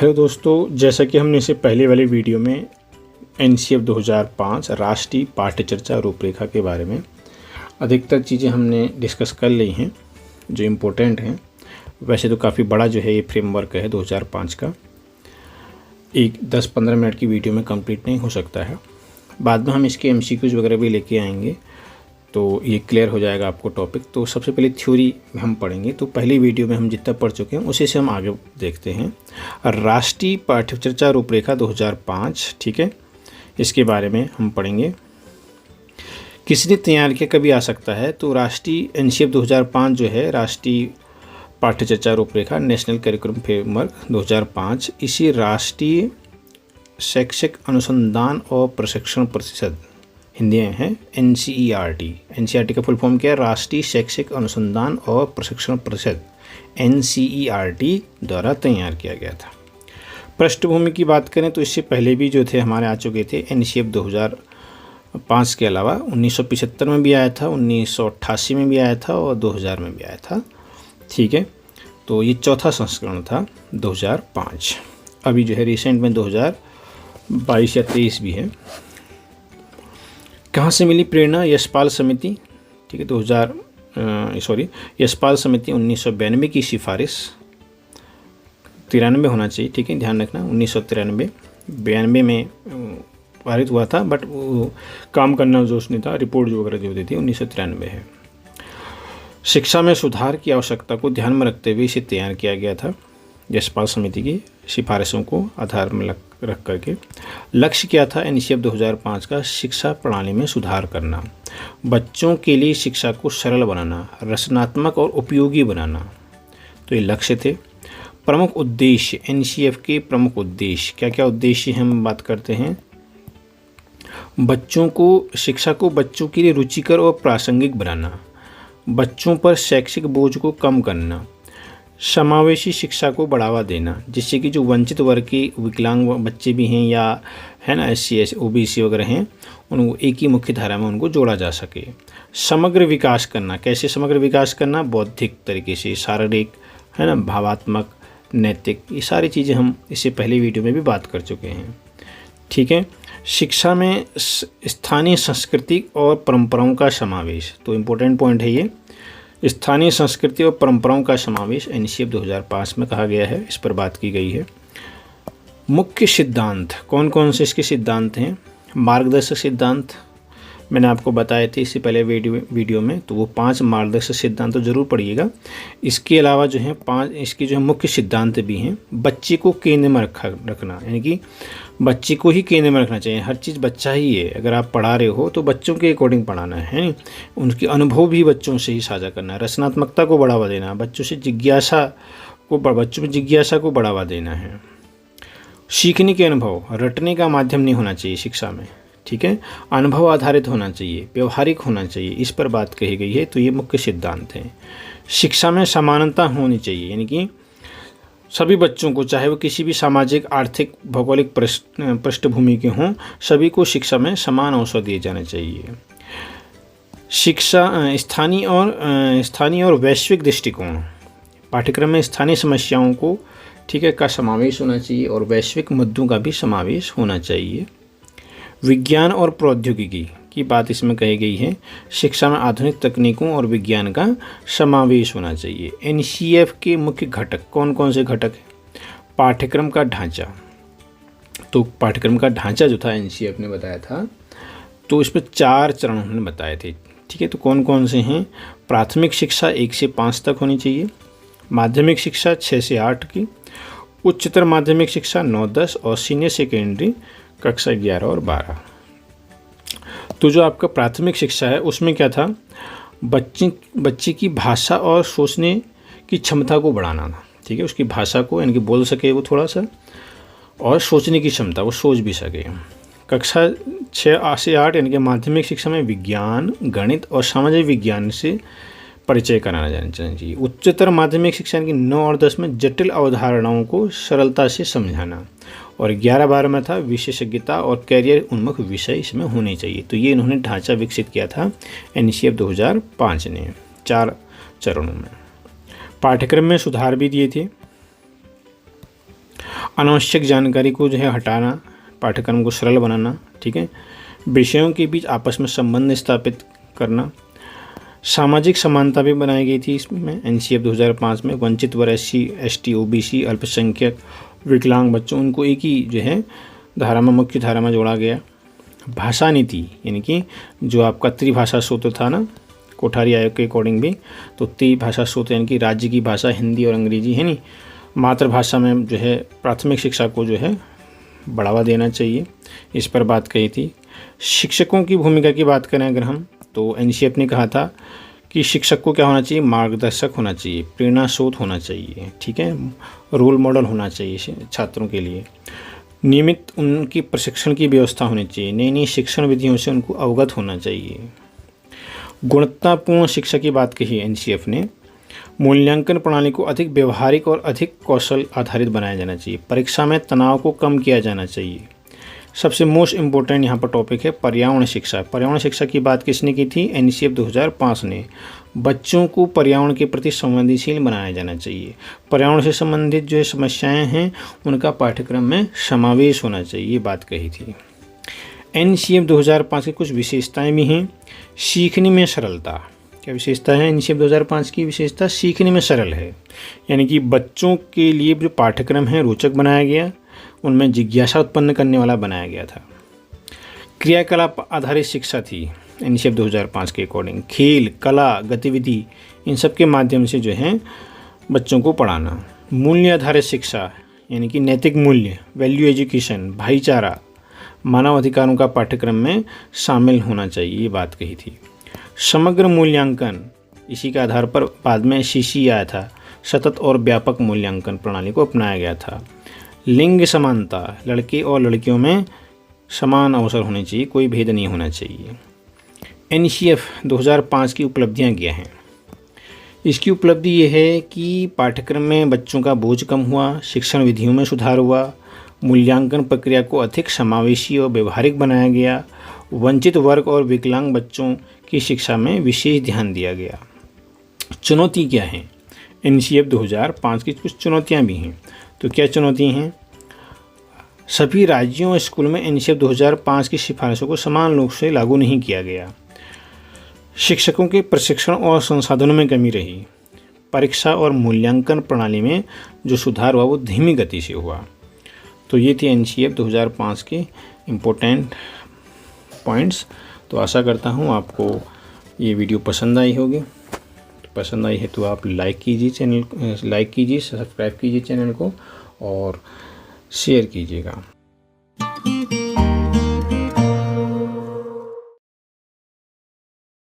Hello दोस्तों, जैसा कि हमने इसे पहले वाली वीडियो में एनसीएफ 2005 राष्ट्रीय पाठ्य चर्चा रूपरेखा के बारे में अधिकतर चीज़ें हमने डिस्कस कर ली हैं जो इम्पोर्टेंट हैं। वैसे तो काफ़ी बड़ा जो है ये फ्रेमवर्क है 2005 का, एक 10-15 मिनट की वीडियो में कंप्लीट नहीं हो सकता है। बाद में हम इसके एमसीक्यूज वगैरह भी लेके आएंगे तो ये क्लियर हो जाएगा आपको टॉपिक। तो सबसे पहले थ्योरी हम पढ़ेंगे, तो पहली वीडियो में हम जितना पढ़ चुके हैं उसी से हम आगे देखते हैं। राष्ट्रीय पाठ्य चर्चा रूपरेखा 2005, ठीक है, इसके बारे में हम पढ़ेंगे। किसने तैयार किया, कभी आ सकता है। तो राष्ट्रीय एनसीएफ 2005 जो है राष्ट्रीय पाठ्य चर्चा रूपरेखा नेशनल करिकुलम फ्रेमवर्क 2005, इसी राष्ट्रीय शैक्षिक अनुसंधान और प्रशिक्षण परिषद, हिंदी में है NCERT। NCERT का फुल फॉर्म क्या है? राष्ट्रीय शैक्षिक अनुसंधान और प्रशिक्षण परिषद, NCERT द्वारा तैयार किया गया था। पृष्ठभूमि की बात करें तो इससे पहले भी जो थे हमारे आ चुके थे एनसीएफ 2005 के अलावा 1975 में भी आया था, 1988 में भी आया था और 2000 में भी आया था, ठीक है। तो ये चौथा संस्करण था 2005। अभी जो है रिसेंट में 2022 या 23 भी है। कहाँ से मिली प्रेरणा? यशपाल समिति, ठीक है, यशपाल समिति 1992 की सिफारिश, 93 होना चाहिए, ठीक है, ध्यान रखना, 1993-92 में पारित हुआ था, बट वो काम करना जो उसने था, रिपोर्ट जो वगैरह जो दी थी 1993 है। शिक्षा में सुधार की आवश्यकता को ध्यान में रखते हुए इसे तैयार किया गया था यशपाल समिति की सिफारिशों को आधार में रख करके। लक्ष्य क्या था एनसीएफ 2005 का? शिक्षा प्रणाली में सुधार करना, बच्चों के लिए शिक्षा को सरल बनाना, रचनात्मक और उपयोगी बनाना, तो ये लक्ष्य थे। प्रमुख उद्देश्य, एनसीएफ के प्रमुख उद्देश्य क्या क्या उद्देश्य हम बात करते हैं? शिक्षा को बच्चों के लिए रुचिकर और प्रासंगिक बनाना, बच्चों पर शैक्षिक बोझ को कम करना, समावेशी शिक्षा को बढ़ावा देना, जिससे कि जो वंचित वर्ग के विकलांग बच्चे भी हैं या है ना SC OBC वगैरह हैं, उनको एक ही मुख्य धारा में उनको जोड़ा जा सके। समग्र विकास करना, कैसे समग्र विकास करना? बौद्धिक तरीके से, शारीरिक, है ना, भावात्मक, नैतिक, ये सारी चीज़ें हम इससे पहले वीडियो में भी बात कर चुके हैं, ठीक है। शिक्षा में स्थानीय संस्कृति और परंपराओं का समावेश, तो इम्पोर्टेंट पॉइंट है ये। स्थानीय संस्कृति और परंपराओं का समावेश एनसीएफ 2005 में कहा गया है, इस पर बात की गई है। मुख्य सिद्धांत, कौन कौन से इसके सिद्धांत हैं? मार्गदर्शक सिद्धांत मैंने आपको बताए थे इससे पहले वीडियो में, तो वो 5 मार्गदर्शक सिद्धांत तो जरूर पढ़िएगा। इसके अलावा जो है 5 इसके जो है मुख्य सिद्धांत भी हैं। बच्चे को केंद्र में रखना, यानी कि बच्चे को ही केंद्र में रखना चाहिए। हर चीज़ बच्चा ही है, अगर आप पढ़ा रहे हो तो बच्चों के अकॉर्डिंग पढ़ाना है, उनके अनुभव भी बच्चों से ही साझा करना है। रचनात्मकता को बढ़ावा देना, बच्चों में जिज्ञासा को बढ़ावा देना है। सीखने के अनुभव, रटने का माध्यम नहीं होना चाहिए शिक्षा में, ठीक है, अनुभव आधारित होना चाहिए, व्यवहारिक होना चाहिए, इस पर बात कही गई है। तो ये मुख्य सिद्धांत हैं। शिक्षा में समानता होनी चाहिए, यानी कि सभी बच्चों को, चाहे वो किसी भी सामाजिक, आर्थिक, भौगोलिक पृष्ठभूमि के हों, सभी को शिक्षा में समान अवसर दिए जाने चाहिए। शिक्षा स्थानीय और वैश्विक दृष्टिकोण, पाठ्यक्रम में स्थानीय समस्याओं को, ठीक है, का समावेश होना चाहिए और वैश्विक मुद्दों का भी समावेश होना चाहिए। विज्ञान और प्रौद्योगिकी की बात इसमें कही गई है। शिक्षा में आधुनिक तकनीकों और विज्ञान का समावेश होना चाहिए। एनसीएफ के मुख्य घटक कौन कौन से घटक हैं? पाठ्यक्रम का ढांचा, तो पाठ्यक्रम का ढांचा जो था एनसीएफ ने बताया था, तो इसमें 4 चरण उन्होंने बताए थे, ठीक है। तो कौन कौन से हैं? प्राथमिक शिक्षा 1 से 5 तक होनी चाहिए, माध्यमिक शिक्षा 6 से 8 की, उच्चतर माध्यमिक शिक्षा 9-10 और सीनियर सेकेंडरी कक्षा 11 और 12। तो जो आपका प्राथमिक शिक्षा है उसमें क्या था? बच्चे की भाषा और सोचने की क्षमता को बढ़ाना था, ठीक है, उसकी भाषा को, यानी कि बोल सके वो थोड़ा सा, और सोचने की क्षमता, वो सोच भी सके। कक्षा 6 से 8 यानी कि माध्यमिक शिक्षा में विज्ञान, गणित और सामाजिक विज्ञान से परिचय कराना जाना चाहिए। उच्चतर माध्यमिक शिक्षा यानी कि 9 और 10 में जटिल अवधारणाओं को सरलता से समझाना, और 11-12 में था विशेषज्ञता और कैरियर उन्मुख विषय इसमें होने चाहिए। तो ये इन्होंने ढांचा विकसित किया था एनसीएफ 2005 ने 4 चरणों में। पाठ्यक्रम में सुधार भी दिए थे। अनावश्यक जानकारी को जो है हटाना, पाठ्यक्रम को सरल बनाना, ठीक है। विषयों के बीच आपस में संबंध स्थापित करना। सामाजिक समानता भी बनाई गई थी इसमें एनसीएफ 2005 में। वंचित वर्ग SC ST OBC अल्पसंख्यक विकलांग बच्चों, उनको एक ही जो है धारा में, मुख्य धारा में जोड़ा गया। भाषा नीति यानी कि जो आपका त्रिभाषा सूत्र था ना कोठारी आयोग के अकॉर्डिंग भी, तो त्रिभाषा सूत्र यानी कि राज्य की भाषा हिंदी और अंग्रेजी है नहीं, मातृभाषा में जो है प्राथमिक शिक्षा को जो है बढ़ावा देना चाहिए, इस पर बात कही थी। शिक्षकों की भूमिका की बात करें अगर हम, तो एनसीएफ ने कहा था कि शिक्षक को क्या होना चाहिए, मार्गदर्शक होना चाहिए, प्रेरणा स्रोत होना चाहिए, ठीक है, रोल मॉडल होना चाहिए छात्रों के लिए। नियमित उनकी प्रशिक्षण की व्यवस्था होनी चाहिए, नई नई शिक्षण विधियों से उनको अवगत होना चाहिए। गुणवत्तापूर्ण शिक्षा की बात कही एनसीएफ ने। मूल्यांकन प्रणाली को अधिक व्यवहारिक और अधिक कौशल आधारित बनाया जाना चाहिए। परीक्षा में तनाव को कम किया जाना चाहिए। सबसे मोस्ट इम्पोर्टेंट यहाँ पर टॉपिक है पर्यावरण शिक्षा। पर्यावरण शिक्षा की बात किसने की थी, एनसीएफ 2005 ने। बच्चों को पर्यावरण के प्रति संवेदनशील बनाया जाना चाहिए। पर्यावरण से संबंधित जो समस्याएं हैं उनका पाठ्यक्रम में समावेश होना चाहिए, ये बात कही थी। एनसीएफ 2005 की कुछ विशेषताएं भी हैं। सीखने में सरलता, क्या विशेषता है एनसीएफ 2005 की? विशेषता सीखने में सरल है, यानी कि बच्चों के लिए जो पाठ्यक्रम है रोचक बनाया गया, उनमें जिज्ञासा उत्पन्न करने वाला बनाया गया था। क्रियाकलाप आधारित शिक्षा थी एनसीएफ 2005 के अकॉर्डिंग। खेल, कला, गतिविधि, इन सब के माध्यम से जो है बच्चों को पढ़ाना। मूल्य आधारित शिक्षा यानी कि नैतिक मूल्य, वैल्यू एजुकेशन, भाईचारा, मानव अधिकारों का पाठ्यक्रम में शामिल होना चाहिए, ये बात कही थी। समग्र मूल्यांकन, इसी के आधार पर बाद में सीसी आया था। सतत और व्यापक मूल्यांकन प्रणाली को अपनाया गया था। लिंग समानता, लड़के और लड़कियों में समान अवसर होने चाहिए, कोई भेद नहीं होना चाहिए। एनसीएफ 2005 की उपलब्धियां क्या हैं? इसकी उपलब्धि ये है कि पाठ्यक्रम में बच्चों का बोझ कम हुआ, शिक्षण विधियों में सुधार हुआ, मूल्यांकन प्रक्रिया को अधिक समावेशी और व्यवहारिक बनाया गया, वंचित वर्ग और विकलांग बच्चों की शिक्षा में विशेष ध्यान दिया गया। चुनौती क्या है? एनसीएफ 2005 की कुछ चुनौतियां भी हैं। तो क्या चुनौतियां हैं? सभी राज्यों और स्कूल में एनसीएफ 2005 की सिफारिशों को समान रूप से लागू नहीं किया गया। शिक्षकों के प्रशिक्षण और संसाधनों में कमी रही। परीक्षा और मूल्यांकन प्रणाली में जो सुधार हुआ वो धीमी गति से हुआ। तो ये थी एनसीएफ 2005 के इम्पोर्टेंट पॉइंट्स। तो आशा करता हूँ आपको ये वीडियो पसंद आई होगी। तो पसंद आई है तो आप लाइक कीजिए सब्सक्राइब कीजिए चैनल को और शेयर कीजिएगा।